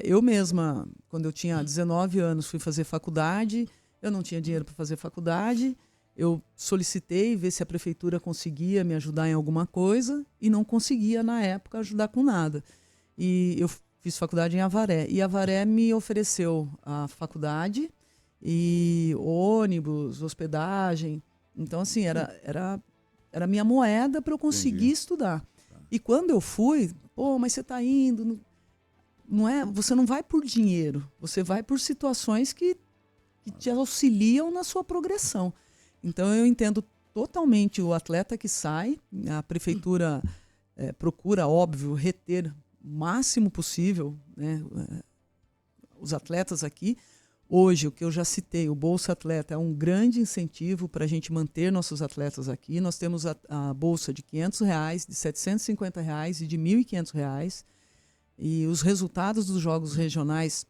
S3: Eu mesma, quando eu tinha 19 anos, fui fazer faculdade, eu não tinha dinheiro para fazer faculdade, eu solicitei ver se a prefeitura conseguia me ajudar em alguma coisa e não conseguia, na época, ajudar com nada. E eu fiz faculdade em Avaré, e Avaré me ofereceu a faculdade e ônibus, hospedagem. Então, assim, era a minha moeda para eu conseguir estudar. E quando eu fui, mas você está indo... Você não vai por dinheiro, você vai por situações que te auxiliam na sua progressão. Então eu entendo totalmente o atleta que sai, a prefeitura procura, óbvio, reter o máximo possível, né, os atletas aqui. Hoje, o que eu já citei, o Bolsa Atleta é um grande incentivo para a gente manter nossos atletas aqui. Nós temos a bolsa de R$500, de R$750 e de R$1.500. E os resultados dos jogos regionais,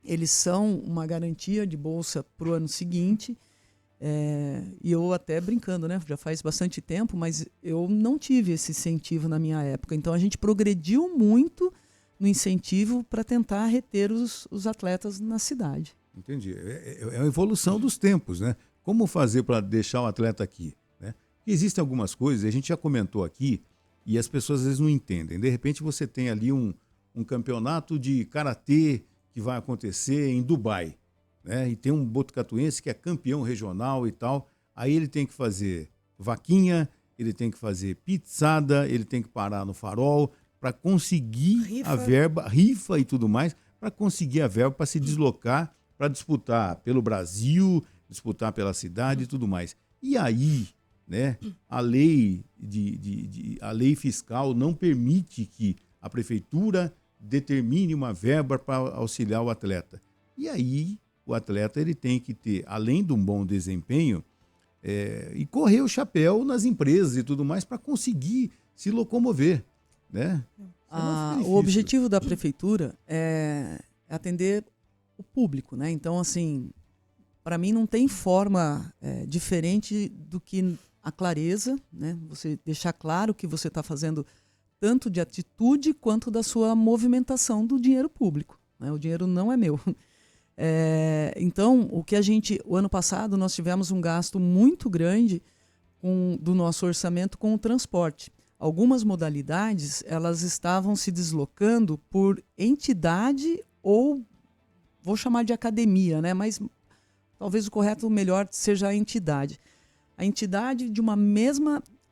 S3: eles são uma garantia de bolsa para o ano seguinte. E eu até brincando, né? Já faz bastante tempo, mas eu não tive esse incentivo na minha época. Então a gente progrediu muito no incentivo para tentar reter os atletas na cidade.
S2: Entendi. É a evolução dos tempos, né? Como fazer para deixar o atleta aqui, né? Existem algumas coisas, a gente já comentou aqui, e as pessoas às vezes não entendem. De repente você tem ali um campeonato de karatê que vai acontecer em Dubai, né? E tem um botucatuense que é campeão regional e tal. Aí ele tem que fazer vaquinha, ele tem que fazer pizzada, ele tem que parar no farol para conseguir a verba, rifa e tudo mais, para conseguir a verba para se deslocar, para disputar pelo Brasil, disputar pela cidade e tudo mais. E aí, né, a lei fiscal não permite que a prefeitura determine uma verba para auxiliar o atleta. E aí o atleta ele tem que ter, além de um bom desempenho, e correr o chapéu nas empresas e tudo mais para conseguir se locomover, né?
S3: O objetivo da prefeitura é atender o público, né? Então, assim, para mim não tem forma diferente do que a clareza, né? Você deixar claro o que você está fazendo, tanto de atitude quanto da sua movimentação do dinheiro público, né? O dinheiro não é meu. Então, o ano passado nós tivemos um gasto muito grande do nosso orçamento com o transporte. Algumas modalidades, elas estavam se deslocando por entidade ou, vou chamar de academia, né? Mas talvez o correto, melhor, seja a entidade. A entidade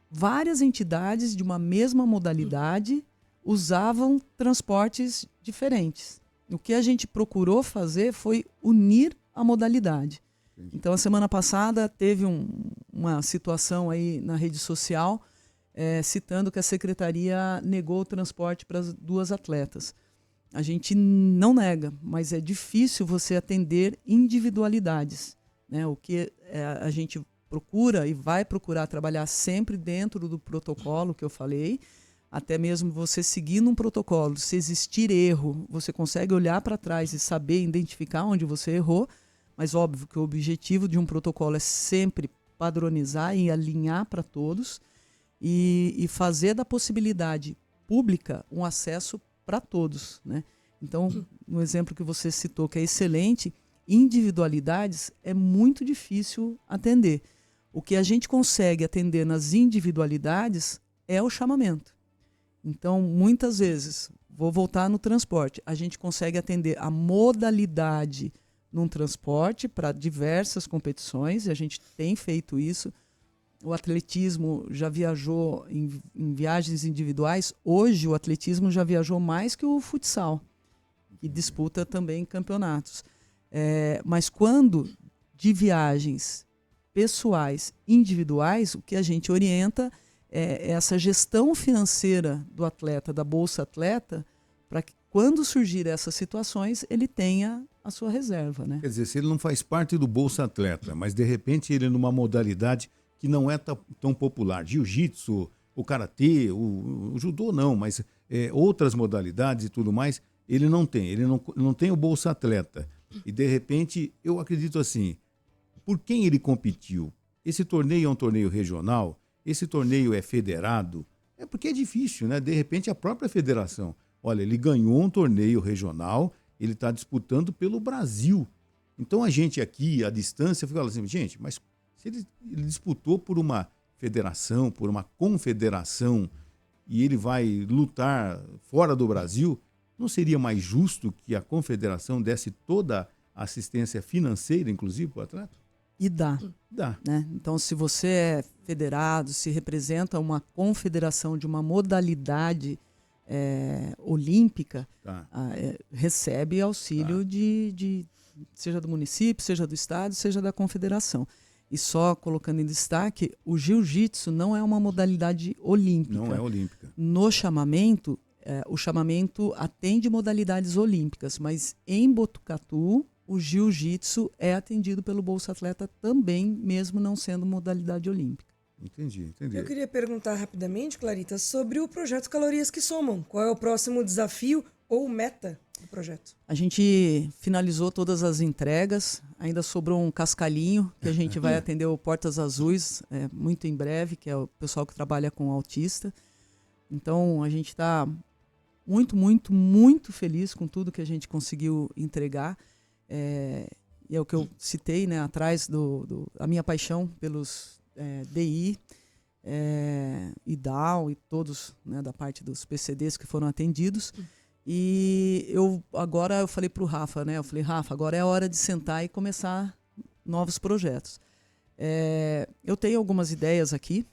S3: várias entidades de uma mesma modalidade usavam transportes diferentes. O que a gente procurou fazer foi unir a modalidade. Então, a semana passada teve uma situação aí na rede social citando que a secretaria negou o transporte para as duas atletas. A gente não nega, mas é difícil você atender individualidades, né? O que a gente procura e vai procurar trabalhar sempre dentro do protocolo que eu falei, até mesmo você seguindo um protocolo. Se existir erro, você consegue olhar para trás e saber identificar onde você errou, mas óbvio que o objetivo de um protocolo é sempre padronizar e alinhar para todos e fazer da possibilidade pública um acesso para todos, né? Então, no exemplo que você citou, que é excelente, individualidades é muito difícil atender. O que a gente consegue atender nas individualidades é o chamamento. Então, muitas vezes, vou voltar no transporte, a gente consegue atender a modalidade num transporte para diversas competições, e a gente tem feito isso. O atletismo já viajou em viagens individuais. Hoje, o atletismo já viajou mais que o futsal, que disputa também campeonatos. Mas quando de viagens pessoais, individuais, o que a gente orienta é essa gestão financeira do atleta, da Bolsa Atleta, para que quando surgir essas situações, ele tenha a sua reserva, né?
S2: Quer dizer, se ele não faz parte do Bolsa Atleta, mas de repente ele numa modalidade que não é tão popular, jiu-jitsu, o karatê, o judô não, mas outras modalidades e tudo mais, ele não tem o Bolsa Atleta. E de repente, eu acredito assim, por quem ele competiu? Esse torneio é um torneio regional? Esse torneio é federado? É porque é difícil, né? De repente a própria federação, olha, ele ganhou um torneio regional, ele está disputando pelo Brasil. Então a gente aqui, à distância, fica assim, gente, mas se ele disputou por uma federação, por uma confederação, e ele vai lutar fora do Brasil, não seria mais justo que a confederação desse toda a assistência financeira, inclusive, para o atleta?
S3: E dá.
S2: Dá.
S3: Né? Então, se você é federado, se representa uma confederação de uma modalidade olímpica,
S2: Tá.
S3: recebe auxílio seja do município, seja do estado, seja da confederação. E só colocando em destaque, o jiu-jitsu não é uma modalidade olímpica.
S2: Não é olímpica.
S3: No chamamento, o chamamento atende modalidades olímpicas, mas em Botucatu, o jiu-jitsu é atendido pelo Bolsa Atleta também, mesmo não sendo modalidade olímpica.
S2: Entendi.
S4: Eu queria perguntar rapidamente, Clarita, sobre o projeto Calorias que Somam. Qual é o próximo desafio ou meta do projeto?
S3: A gente finalizou todas as entregas, ainda sobrou um cascalhinho que a gente vai atender o Portas Azuis muito em breve, que é o pessoal que trabalha com autista. Então a gente está muito, muito, muito feliz com tudo que a gente conseguiu entregar. E é o que eu citei, né, atrás a minha paixão pelos DI, IDAL e todos, né, da parte dos PCDs que foram atendidos. E agora eu falei para o Rafa, né? Eu falei, Rafa, agora é a hora de sentar e começar novos projetos. Eu tenho algumas ideias aqui.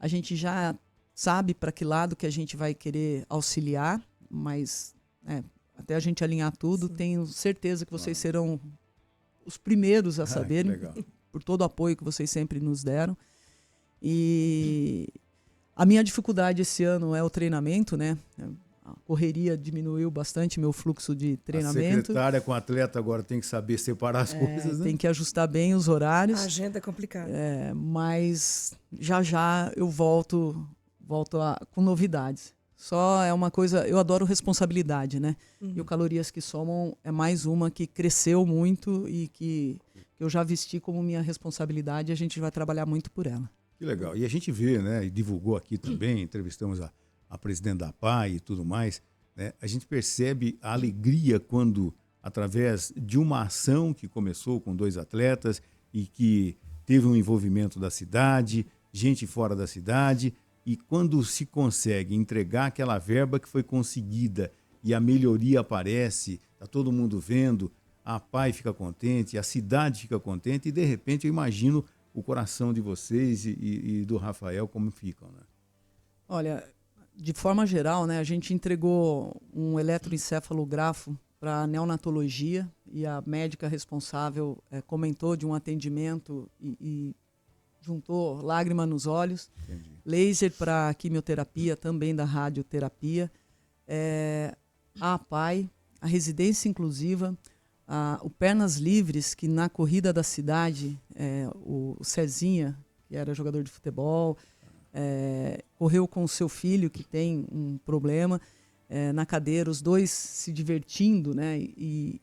S3: A gente já sabe para que lado que a gente vai querer auxiliar, mas até a gente alinhar tudo, sim, tenho certeza que vocês serão os primeiros a saberem, por todo o apoio que vocês sempre nos deram. E a minha dificuldade esse ano é o treinamento, né? A correria diminuiu bastante meu fluxo de treinamento.
S2: A secretária com o atleta agora tem que saber separar as coisas, né?
S3: Tem que ajustar bem os horários.
S4: A agenda é complicada.
S3: Mas já eu volto com novidades. Só é uma coisa, eu adoro responsabilidade, né? E o Calorias que Somam é mais uma que cresceu muito e que eu já vesti como minha responsabilidade e a gente vai trabalhar muito por ela.
S2: Que legal. E a gente vê, né, e divulgou aqui também, entrevistamos a presidente da APAI e tudo mais, né? A gente percebe a alegria quando, através de uma ação que começou com 2 atletas e que teve um envolvimento da cidade, gente fora da cidade, e quando se consegue entregar aquela verba que foi conseguida e a melhoria aparece, está todo mundo vendo, a APAI fica contente, a cidade fica contente e, de repente, eu imagino o coração de vocês e do Rafael como ficam, né?
S3: Olha, de forma geral, né, a gente entregou um eletroencefalografo para a neonatologia e a médica responsável comentou de um atendimento e juntou lágrima nos olhos. Entendi. Laser para quimioterapia, também da radioterapia, a APAI, a residência inclusiva, o Pernas Livres, que na corrida da cidade, o Cezinha, que era jogador de futebol, correu com o seu filho, que tem um problema, na cadeira, os dois se divertindo, né?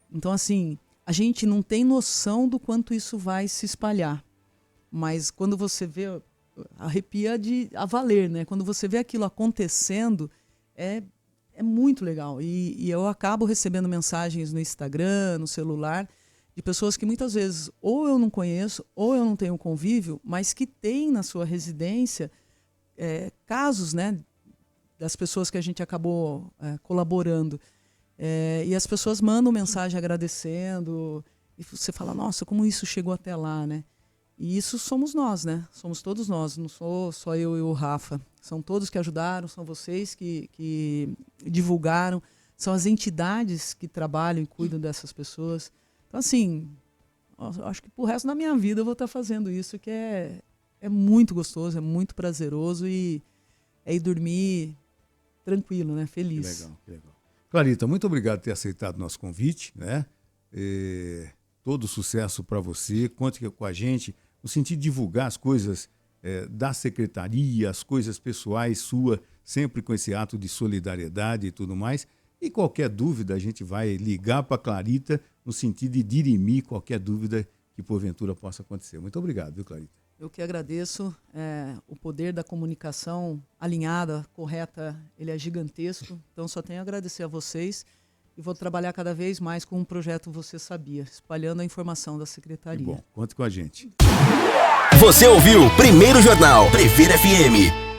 S3: Então, assim, a gente não tem noção do quanto isso vai se espalhar. Mas quando você vê, arrepia a valer, né? Quando você vê aquilo acontecendo, é muito legal. E eu acabo recebendo mensagens no Instagram, no celular, de pessoas que muitas vezes ou eu não conheço, ou eu não tenho convívio, mas que tem na sua residência casos, né, das pessoas que a gente acabou colaborando. E as pessoas mandam mensagem agradecendo, e você fala, nossa, como isso chegou até lá, né? E isso somos nós, né? Somos todos nós, não sou só eu e o Rafa. São todos que ajudaram, são vocês que divulgaram, são as entidades que trabalham e cuidam dessas pessoas. Então, assim, acho que pro resto da minha vida eu vou estar fazendo isso, que é muito gostoso, é muito prazeroso e é ir dormir tranquilo, né? Feliz.
S2: Que legal, que legal. Clarita, muito obrigado por ter aceitado o nosso convite, né? Todo sucesso para você, conte com a gente, no sentido de divulgar as coisas da secretaria, as coisas pessoais sua, sempre com esse ato de solidariedade e tudo mais. E qualquer dúvida, a gente vai ligar para a Clarita no sentido de dirimir qualquer dúvida que porventura possa acontecer. Muito obrigado, viu, Clarita?
S3: Eu que agradeço. O poder da comunicação alinhada, correta, ele é gigantesco. Então, só tenho a agradecer a vocês e vou trabalhar cada vez mais com um projeto Você Sabia, espalhando a informação da Secretaria.
S2: Que bom, conte com a gente.
S1: Você ouviu Primeiro Jornal Previr FM.